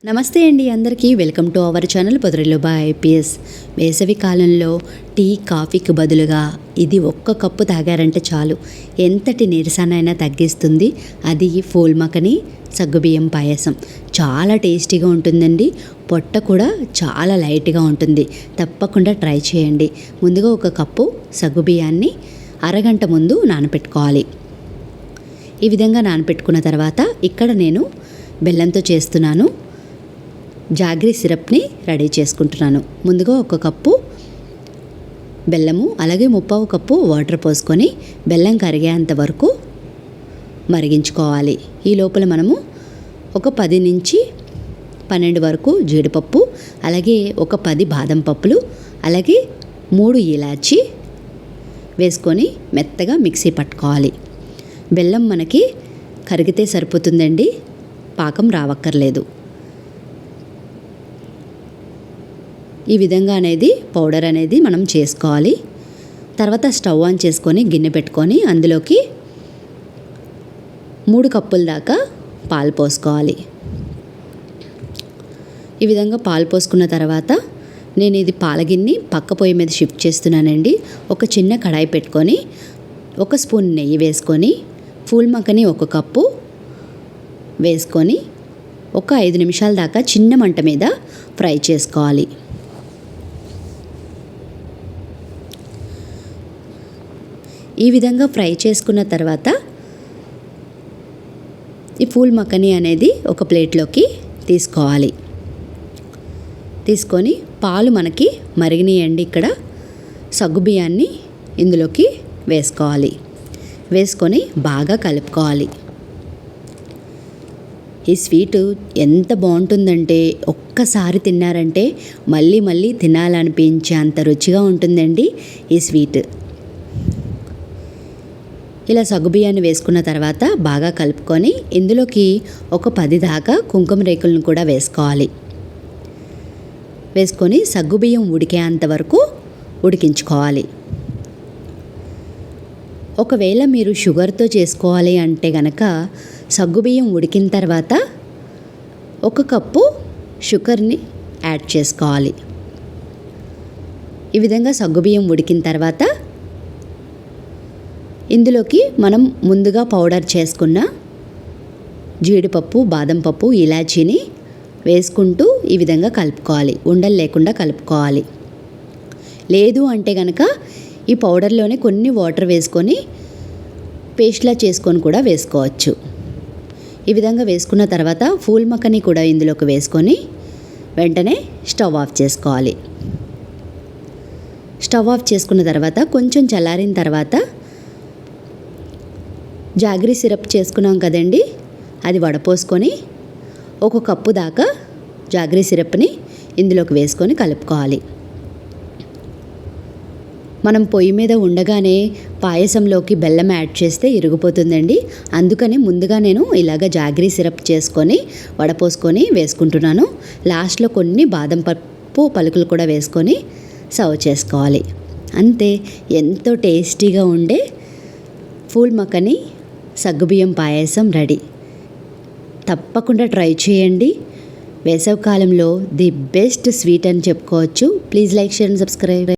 నమస్తే అండి అందరికీ వెల్కమ్ టు అవర్ ఛానల్ పొదరిల్లుబా ఐపీఎస్. వేసవి కాలంలో టీ కాఫీకి బదులుగా ఇది ఒక్క కప్పు తాగారంటే చాలు, ఎంతటి నీరసానైనా తగ్గిస్తుంది. అది ఫూల్ మఖని సగ్గుబియ్యం పాయసం చాలా టేస్టీగా ఉంటుందండి. పొట్ట కూడా చాలా లైట్గా ఉంటుంది. తప్పకుండా ట్రై చేయండి. ముందుగా ఒక కప్పు సగ్గుబియ్యాన్ని అరగంట ముందు నానపెట్టుకోవాలి. ఈ విధంగా నానపెట్టుకున్న తర్వాత ఇక్కడ నేను బెల్లంతో చేస్తున్నాను. జాగ్రీ సిరప్ని రెడీ చేసుకుంటున్నాను. ముందుగా ఒక కప్పు బెల్లము, అలాగే 1/2 కప్పు వాటర్ పోసుకొని బెల్లం కరిగేంత వరకు మరిగించుకోవాలి. ఈ లోపల మనము ఒక 10 నుంచి 12 వరకు జీడిపప్పు, అలాగే ఒక 10 బాదం పప్పులు, అలాగే 3 ఇలాచి వేసుకొని మెత్తగా మిక్సీ పట్టుకోవాలి. బెల్లం మనకి కరిగితే సరిపోతుందండి, పాకం రావక్కర్లేదు. ఈ విధంగా పౌడర్ అనేది మనం చేసుకోవాలి. తర్వాత స్టవ్ ఆన్ చేసుకొని గిన్నె పెట్టుకొని అందులోకి 3 కప్పుల దాకా పాలు పోసుకోవాలి. ఈ విధంగా పాలు పోసుకున్న తర్వాత నేను ఇది పాల గిన్నె పక్క పొయ్యి మీద షిఫ్ట్ చేస్తున్నానండి. ఒక చిన్న కడాయి పెట్టుకొని 1 స్పూన్ నెయ్యి వేసుకొని ఫూల్ మఖని 1 కప్పు వేసుకొని ఒక 5 నిమిషాల దాకా చిన్న మంట మీద ఫ్రై చేసుకోవాలి. ఈ విధంగా ఫ్రై చేసుకున్న తర్వాత ఈ ఫూల్ మఖని అనేది ఒక ప్లేట్లోకి తీసుకోవాలి. తీసుకొని పాలు మనకి మరిగినాయండి. ఇక్కడ సగ్గుబియ్యాన్ని ఇందులోకి వేసుకోవాలి. వేసుకొని బాగా కలుపుకోవాలి. ఈ స్వీటు ఎంత బాగుంటుందంటే ఒక్కసారి తిన్నారంటే మళ్ళీ మళ్ళీ తినాలనిపించే అంత రుచిగా ఉంటుందండి ఈ స్వీట్. ఇలా సగ్గుబియ్యాన్ని వేసుకున్న తర్వాత బాగా కలుపుకొని ఇందులోకి ఒక 10 దాకా కుంకుమ రేకులను కూడా వేసుకోవాలి. వేసుకొని సగ్గుబియ్యం ఉడికేంత వరకు ఉడికించుకోవాలి. ఒకవేళ మీరు షుగర్తో చేసుకోవాలి అంటే గనక సగ్గుబియ్యం ఉడికిన తర్వాత 1 కప్పు షుగర్ని యాడ్ చేసుకోవాలి. ఈ విధంగా సగ్గుబియ్యం ఉడికిన తర్వాత ఇందులోకి మనం ముందుగా పౌడర్ చేసుకున్న జీడిపప్పు, బాదం పప్పు, ఇలాచీని వేసుకుంటూ ఈ విధంగా కలుపుకోవాలి. ఉండలు లేకుండా కలుపుకోవాలి. లేదు అంటే కనుక ఈ పౌడర్లోనే కొన్ని వాటర్ వేసుకొని పేస్ట్లా చేసుకొని కూడా వేసుకోవచ్చు. ఈ విధంగా వేసుకున్న తర్వాత ఫూల్ మఖని కూడా ఇందులోకి వేసుకొని వెంటనే స్టవ్ ఆఫ్ చేసుకోవాలి. స్టవ్ ఆఫ్ చేసుకున్న తర్వాత కొంచెం చల్లారిన తర్వాత జాగ్రీ సిరప్ చేసుకున్నాం కదండి, అది వడపోసుకొని 1 కప్పు దాకా జాగ్రీ సిరప్ని ఇందులోకి వేసుకొని కలుపుకోవాలి. మనం పొయ్యి మీద ఉండగానే పాయసంలోకి బెల్లం యాడ్ చేస్తే ఇరిగిపోతుందండి. అందుకని ముందుగా నేను ఇలాగ జాగ్రీ సిరప్ చేసుకొని వడపోసుకొని వేసుకుంటున్నాను. లాస్ట్లో కొన్ని బాదం పప్పు పలుకులు కూడా వేసుకొని సర్వ్ చేసుకోవాలి. అంతే, ఎంతో టేస్టీగా ఉండే ఫూల్ మఖని సగ్గుబియ్యం పాయసం రెడీ. తప్పకుండా ట్రై చేయండి. వేసవికాలంలో ది బెస్ట్ స్వీట్ అని చెప్పుకోవచ్చు. Please like, share and subscribe.